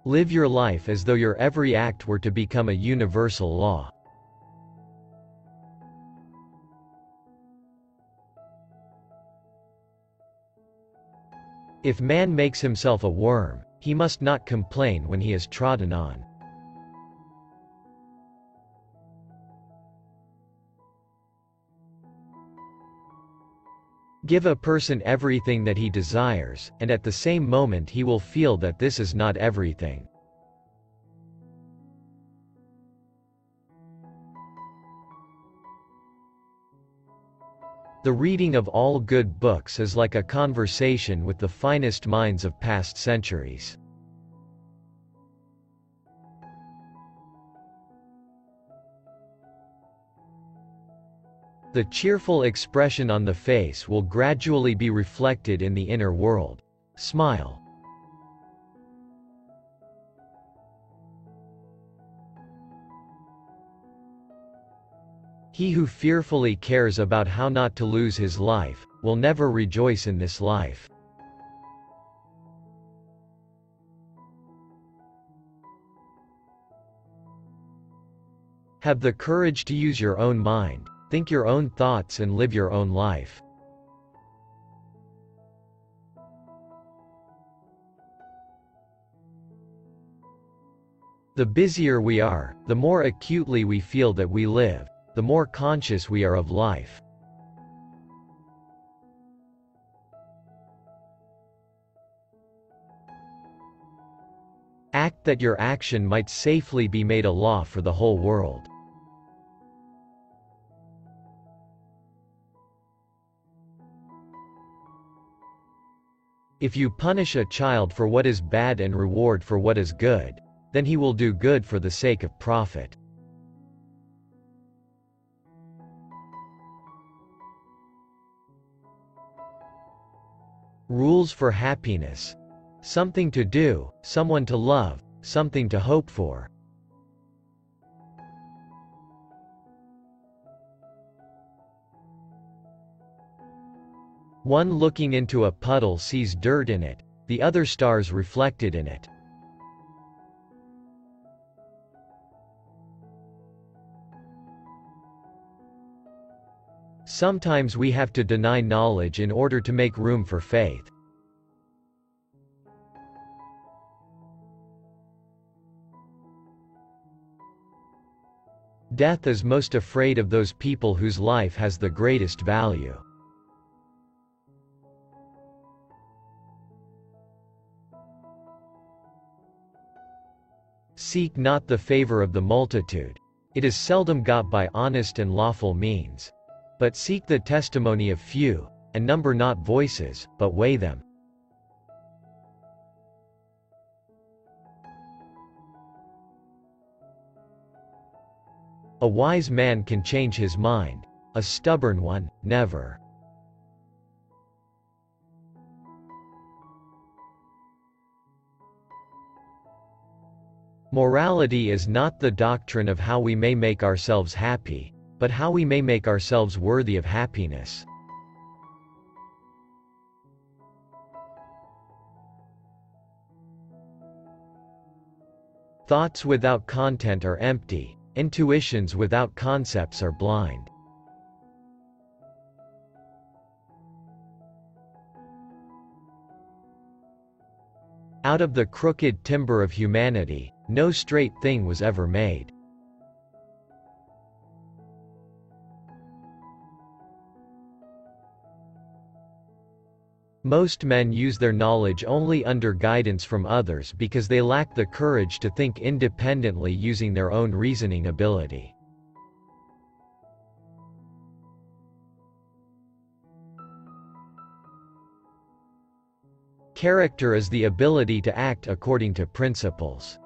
Live your life as though your every act were to become a universal law. If man makes himself a worm, he must not complain when he is trodden on. Give a person everything that he desires, and at the same moment he will feel that this is not everything. The reading of all good books is like a conversation with the finest minds of past centuries. The cheerful expression on the face will gradually be reflected in the inner world. Smile. He who fearfully cares about how not to lose his life, will never rejoice in this life. Have the courage to use your own mind, think your own thoughts and live your own life. The busier we are, the more acutely we feel that we live, the more conscious we are of life. Act that your action might safely be made a law for the whole world. If you punish a child for what is bad and reward for what is good, then he will do good for the sake of profit. Rules for happiness. Something to do, someone to love, something to hope for. One looking into a puddle sees dirt in it, the other stars reflected in it. Sometimes we have to deny knowledge in order to make room for faith. Death is most afraid of those people whose life has the greatest value. Seek not the favor of the multitude. It is seldom got by honest and lawful means. But seek the testimony of few, and number not voices, but weigh them. A wise man can change his mind, a stubborn one, never. Morality is not the doctrine of how we may make ourselves happy, but how we may make ourselves worthy of happiness. Thoughts without content are empty, intuitions without concepts are blind. Out of the crooked timber of humanity, no straight thing was ever made. Most men use their knowledge only under guidance from others because they lack the courage to think independently using their own reasoning ability. Character is the ability to act according to principles.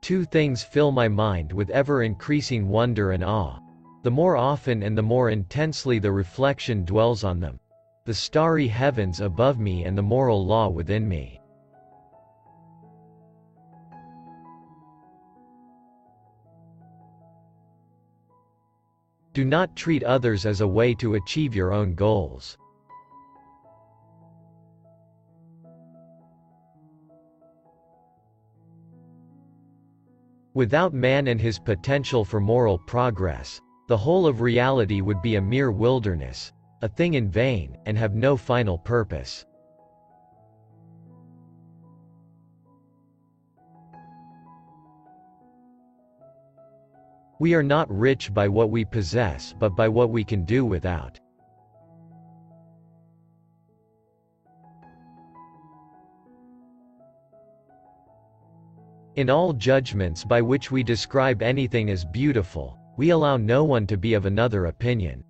Two things fill my mind with ever-increasing wonder and awe. The more often and the more intensely the reflection dwells on them. The starry heavens above me and the moral law within me. Do not treat others as a way to achieve your own goals. Without man and his potential for moral progress, the whole of reality would be a mere wilderness, a thing in vain, and have no final purpose. We are not rich by what we possess but by what we can do without. In all judgments by which we describe anything as beautiful, we allow no one to be of another opinion.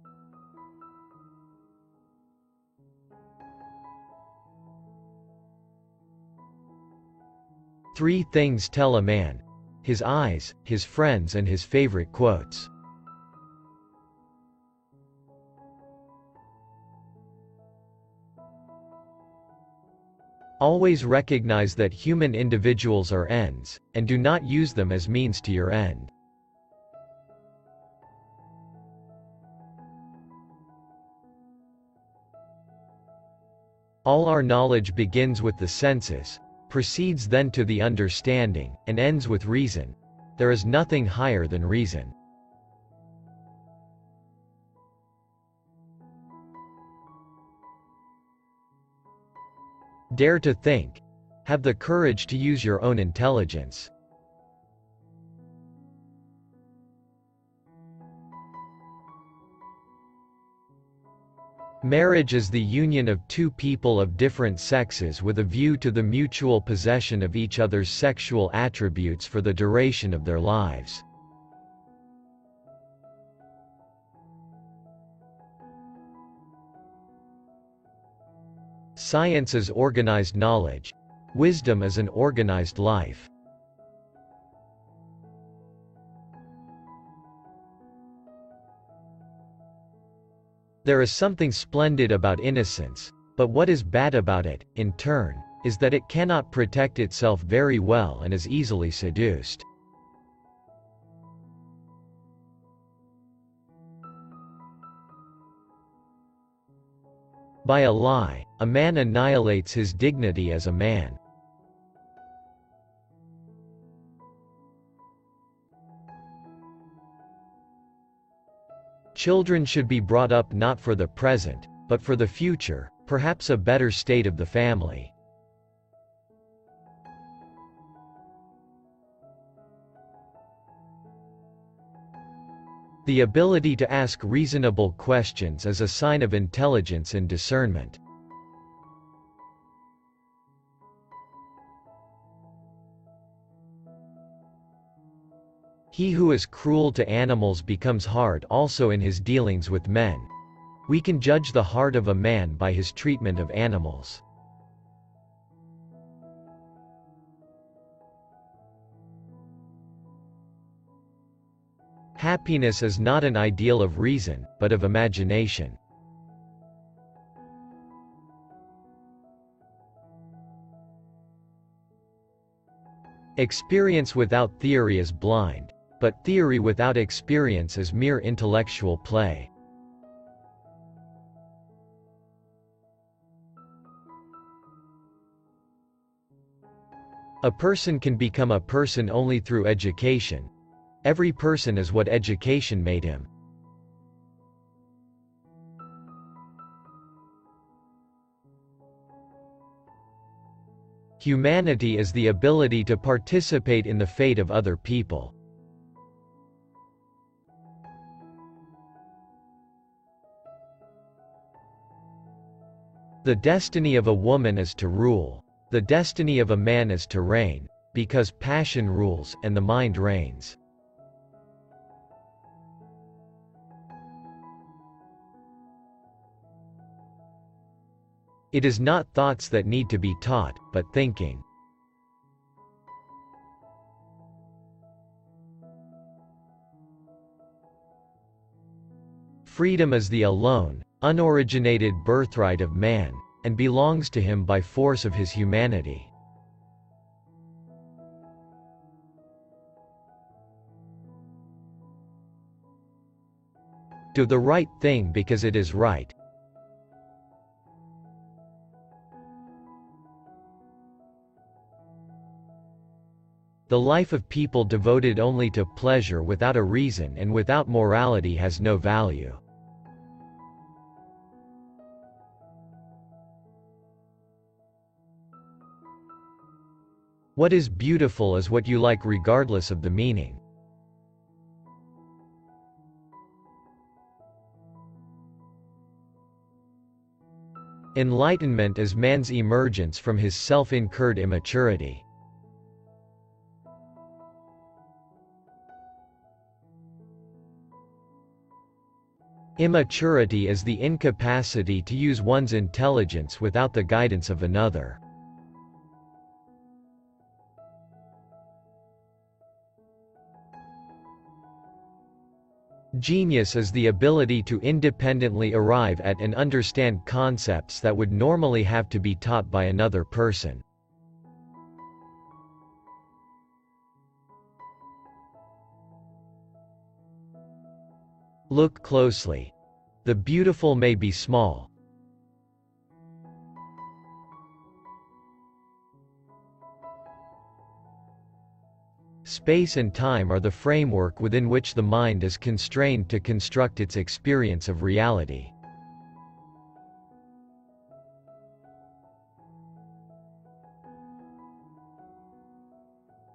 Three things tell a man: his eyes, his friends, and his favorite quotes. Always recognize that human individuals are ends, and do not use them as means to your end. All our knowledge begins with the senses, proceeds then to the understanding, and ends with reason. There is nothing higher than reason. Dare to think. Have the courage to use your own intelligence. Marriage is the union of two people of different sexes with a view to the mutual possession of each other's sexual attributes for the duration of their lives. Science is organized knowledge. Wisdom is an organized life. There is something splendid about innocence, but what is bad about it, in turn, is that it cannot protect itself very well and is easily seduced. By a lie, a man annihilates his dignity as a man. Children should be brought up not for the present, but for the future, perhaps a better state of the family. The ability to ask reasonable questions is a sign of intelligence and discernment. He who is cruel to animals becomes hard also in his dealings with men. We can judge the heart of a man by his treatment of animals. Happiness is not an ideal of reason, but of imagination. Experience without theory is blind, but theory without experience is mere intellectual play. A person can become a person only through education. Every person is what education made him. Humanity is the ability to participate in the fate of other people. The destiny of a woman is to rule. The destiny of a man is to reign, because passion rules and the mind reigns. It is not thoughts that need to be taught, but thinking. Freedom is the alone, unoriginated birthright of man, and belongs to him by force of his humanity. Do the right thing because it is right. The life of people devoted only to pleasure without a reason and without morality has no value. What is beautiful is what you like regardless of the meaning. Enlightenment is man's emergence from his self-incurred immaturity. Immaturity is the incapacity to use one's intelligence without the guidance of another. Genius is the ability to independently arrive at and understand concepts that would normally have to be taught by another person. Look closely. The beautiful may be small. Space and time are the framework within which the mind is constrained to construct its experience of reality.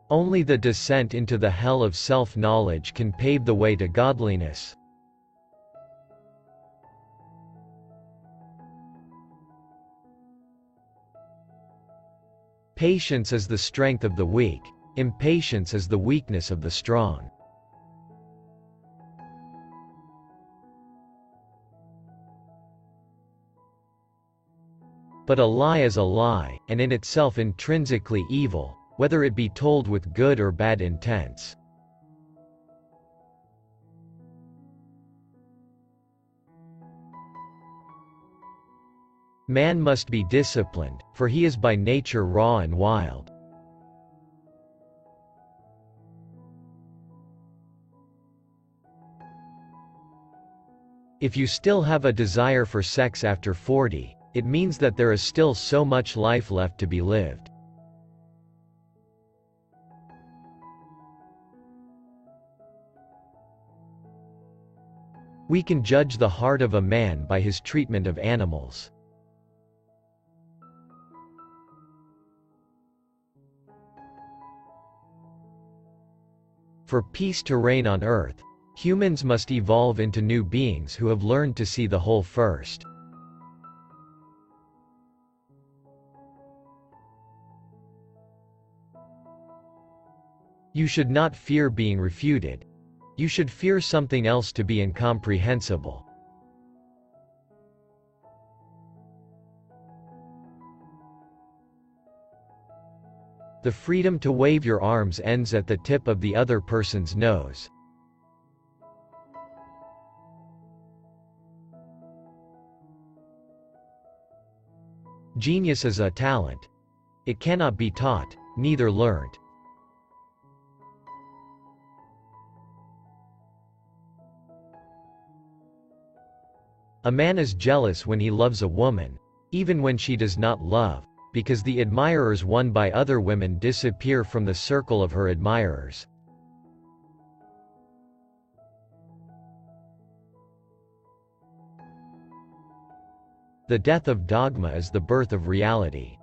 Only the descent into the hell of self-knowledge can pave the way to godliness. Patience is the strength of the weak. Impatience is the weakness of the strong. But a lie is a lie, and in itself intrinsically evil, whether it be told with good or bad intents. Man must be disciplined, for he is by nature raw and wild. If you still have a desire for sex after 40, it means that there is still so much life left to be lived. We can judge the heart of a man by his treatment of animals. For peace to reign on earth, humans must evolve into new beings who have learned to see the whole first. You should not fear being refuted. You should fear something else to be incomprehensible. The freedom to wave your arms ends at the tip of the other person's nose. Genius is a talent. It cannot be taught, neither learned. A man is jealous when he loves a woman, even when she does not love, because the admirers won by other women disappear from the circle of her admirers. The death of dogma is the birth of reality.